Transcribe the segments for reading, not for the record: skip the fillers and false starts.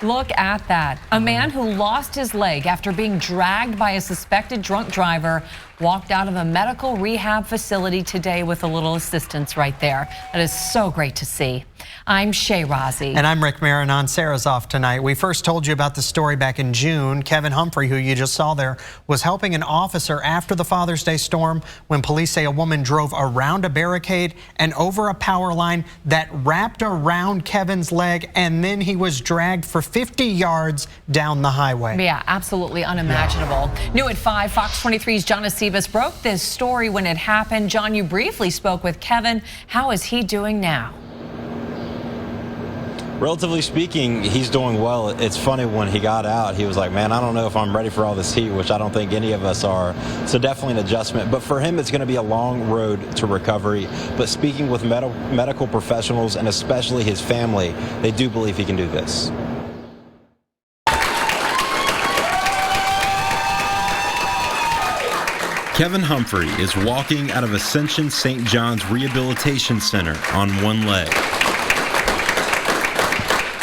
Look at that. A man who lost his leg after being dragged by a suspected drunk driver walked out of a medical rehab facility today with a little assistance right there. That is so great to see. I'm Shay Rozzi. And I'm Rick Marinon. Sarah's off tonight. We first told you about the story back in June. Kevin Humphrey, who you just saw there, was helping an officer after the Father's Day storm when police say a woman drove around a barricade and over a power line that wrapped around Kevin's leg, and then he was dragged for 50 yards down the highway. Yeah, absolutely unimaginable. New at 5, Fox 23's John Acebus broke this story when it happened. John, you briefly spoke with Kevin. How is he doing now? Relatively speaking, he's doing well. It's funny, when he got out, he was like, man, I don't know if I'm ready for all this heat, which I don't think any of us are. So definitely an adjustment. But for him, it's going to be a long road to recovery. But speaking with medical professionals and especially his family, they do believe he can do this. Kevin Humphrey is walking out of Ascension St. John's Rehabilitation Center on one leg.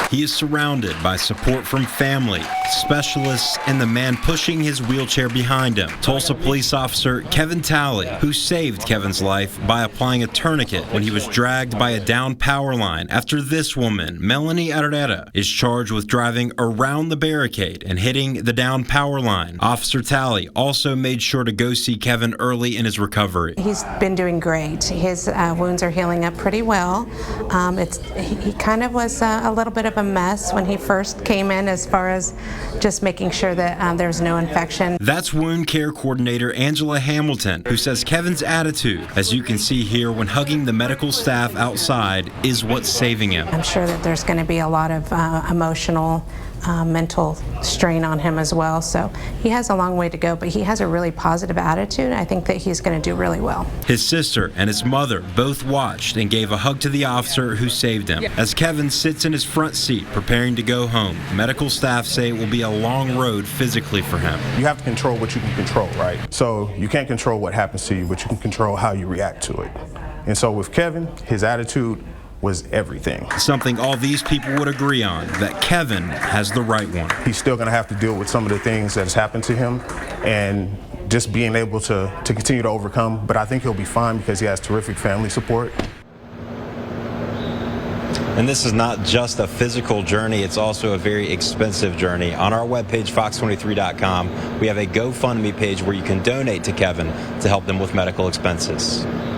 He is surrounded by support from family, specialists, and the man pushing his wheelchair behind him, Tulsa police officer Kevin Talley, who saved Kevin's life by applying a tourniquet when he was dragged by a down power line after this woman, Melanie Arreta, is charged with driving around the barricade and hitting the down power line. Officer Talley also made sure to go see Kevin early in his recovery. He's been doing great. His wounds are healing up pretty well. He kind of was a little bit of a mess when he first came in, as far as just making sure that there's no infection. That's wound care coordinator Angela Hamilton, who says Kevin's attitude, as you can see here when hugging the medical staff outside, is what's saving him. I'm sure that there's going to be a lot of emotional, mental strain on him as well. So he has a long way to go, but he has a really positive attitude. I think that he's going to do really well. His sister and his mother both watched and gave a hug to the officer who saved him. As Kevin sits in his front seat preparing to go home, medical staff say it will be a long road physically for him. You have to control what you can control, right? So you can't control what happens to you, but you can control how you react to it. And so with Kevin, his attitude was everything. Something all these people would agree on, that Kevin has the right one. He's still going to have to deal with some of the things that has happened to him, and just being able to continue to overcome. But I think he'll be fine because he has terrific family support. And this is not just a physical journey, it's also a very expensive journey. On our webpage, fox23.com, we have a GoFundMe page where you can donate to Kevin to help them with medical expenses.